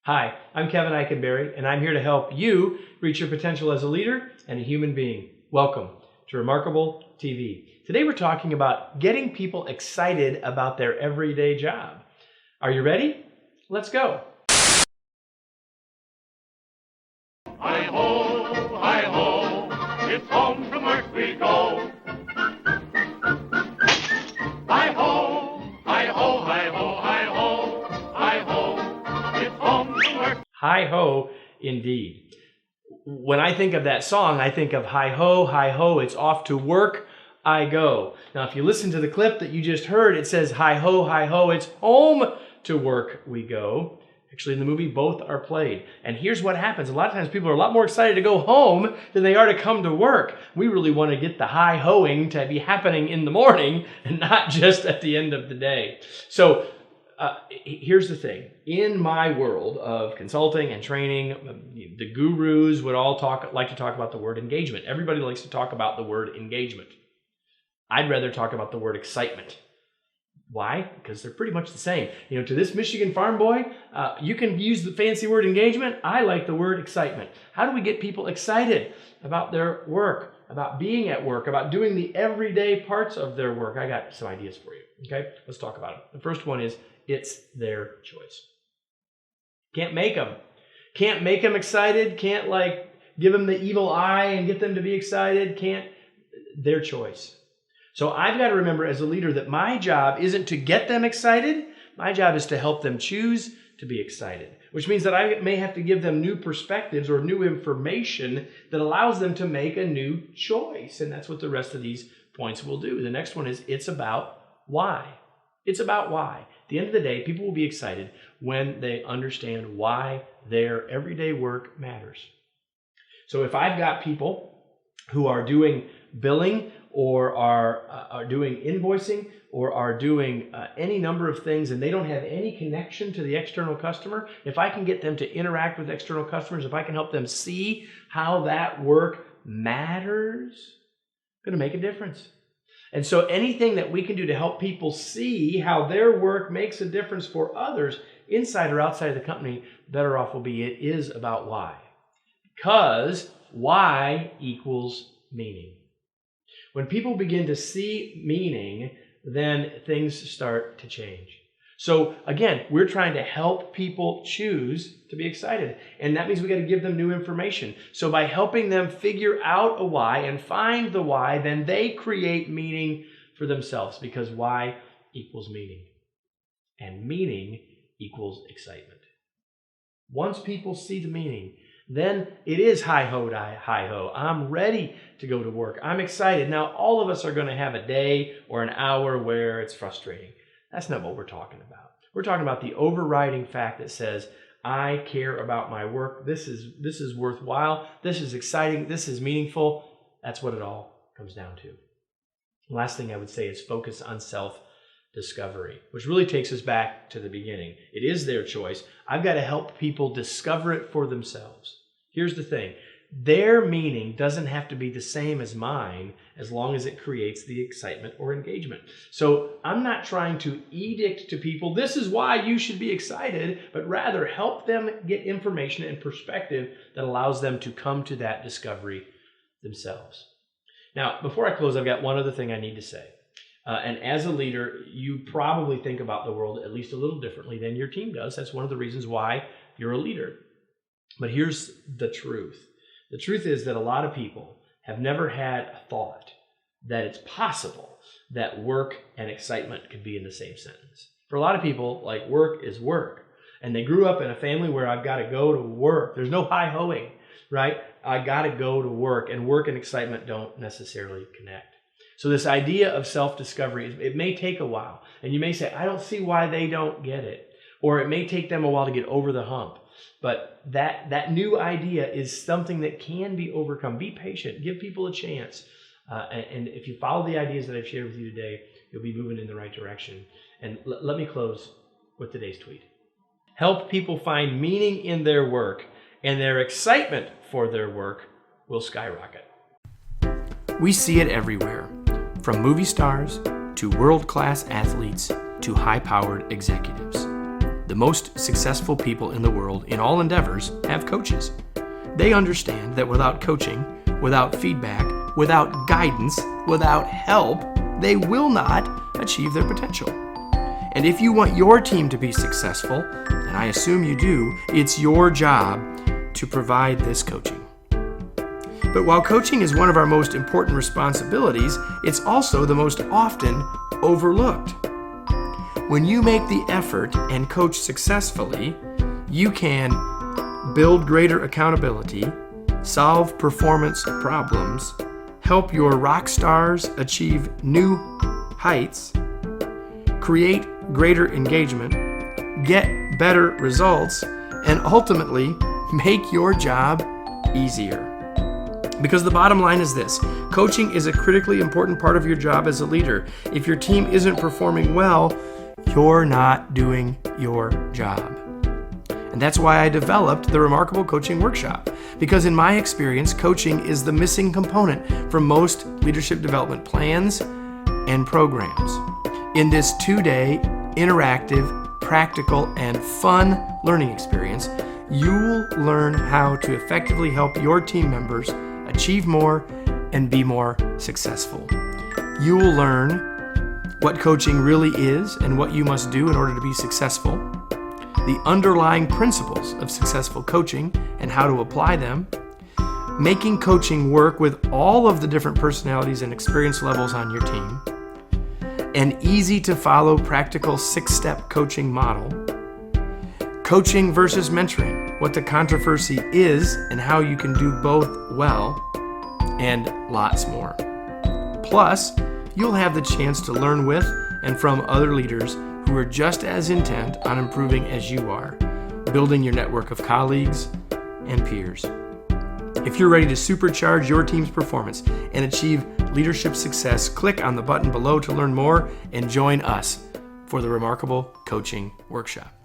Hi, I'm Kevin Eikenberry, and I'm here to help you reach your potential as a leader and a human being. Welcome to Remarkable TV. Today we're talking about getting people excited about their everyday job. Are you ready? Let's go. Hi-ho, it's home from work we go. Hi-ho, hi-ho, hi-ho, hi-ho, hi-ho, it's home from work. Hi-ho, indeed. When I think of that song, I think of hi-ho, it's off to work I go. Now, if you listen to the clip that you just heard, it says hi-ho, it's home to work we go. Actually, in the movie, both are played. And here's what happens. A lot of times people are a lot more excited to go home than they are to come to work. We really want to get the hi-hoing to be happening in the morning and not just at the end of the day. So here's the thing. In my world of consulting and training, the gurus would all like to talk about the word engagement. Everybody likes to talk about the word engagement. I'd rather talk about the word excitement. Why? Because they're pretty much the same. You know, to this Michigan farm boy, you can use the fancy word engagement. I like the word excitement. How do we get people excited about their work, about being at work, about doing the everyday parts of their work? I got some ideas for you. Okay, let's talk about it. The first one is it's their choice. Can't make them. Can't make them excited. Can't like give them the evil eye and get them to be excited. Can't. Their choice. So I've got to remember as a leader that my job isn't to get them excited. My job is to help them choose to be excited, which means that I may have to give them new perspectives or new information that allows them to make a new choice. And that's what the rest of these points will do. The next one is it's about why. It's about why. At the end of the day, people will be excited when they understand why their everyday work matters. So if I've got people who are doing billing or are doing invoicing or are doing any number of things and they don't have any connection to the external customer, if I can get them to interact with external customers, if I can help them see how that work matters, it's going to make a difference. And so anything that we can do to help people see how their work makes a difference for others, inside or outside of the company, better off will be. It is about why. Because why equals meaning. When people begin to see meaning, then things start to change. So again, we're trying to help people choose to be excited. And that means we got to give them new information. So by helping them figure out a why and find the why, then they create meaning for themselves, because why equals meaning. And meaning equals excitement. Once people see the meaning, then it is hi-ho, hi-ho. I'm ready to go to work. I'm excited. Now, all of us are going to have a day or an hour where it's frustrating. That's not what we're talking about. We're talking about the overriding fact that says, I care about my work. This is worthwhile. This is exciting. This is meaningful. That's what it all comes down to. The last thing I would say is focus on self-discovery, which really takes us back to the beginning. It is their choice. I've got to help people discover it for themselves. Here's the thing. Their meaning doesn't have to be the same as mine as long as it creates the excitement or engagement. So I'm not trying to edict to people, this is why you should be excited, but rather help them get information and perspective that allows them to come to that discovery themselves. Now, before I close, I've got one other thing I need to say. And as a leader, you probably think about the world at least a little differently than your team does. That's one of the reasons why you're a leader. But here's the truth. The truth is that a lot of people have never had a thought that it's possible that work and excitement could be in the same sentence. For a lot of people, like work is work. And they grew up in a family where I've got to go to work. There's no hi-hoing, right? I got to go to work. And work and excitement don't necessarily connect. So this idea of self-discovery, it may take a while. And you may say, I don't see why they don't get it. Or it may take them a while to get over the hump. But that new idea is something that can be overcome. Be patient. Give people a chance. And if you follow the ideas that I've shared with you today, you'll be moving in the right direction. And let me close with today's tweet. Help people find meaning in their work, and their excitement for their work will skyrocket. We see it everywhere, from movie stars to world-class athletes to high-powered executives. The most successful people in the world in all endeavors have coaches. They understand that without coaching, without feedback, without guidance, without help, they will not achieve their potential. And if you want your team to be successful, and I assume you do, it's your job to provide this coaching. But while coaching is one of our most important responsibilities, it's also the most often overlooked. When you make the effort and coach successfully, you can build greater accountability, solve performance problems, help your rock stars achieve new heights, create greater engagement, get better results, and ultimately make your job easier. Because the bottom line is this: coaching is a critically important part of your job as a leader. If your team isn't performing well, you're not doing your job. And that's why I developed the Remarkable Coaching Workshop. Because in my experience, coaching is the missing component from most leadership development plans and programs. In this 2-day, interactive, practical, and fun learning experience, you'll learn how to effectively help your team members achieve more and be more successful. You will learn what coaching really is and what you must do in order to be successful, the underlying principles of successful coaching and how to apply them, making coaching work with all of the different personalities and experience levels on your team, an easy-to-follow practical 6-step coaching model, coaching versus mentoring, what the controversy is and how you can do both well, and lots more. Plus, you'll have the chance to learn with and from other leaders who are just as intent on improving as you are, building your network of colleagues and peers. If you're ready to supercharge your team's performance and achieve leadership success, click on the button below to learn more and join us for the Remarkable Coaching Workshop.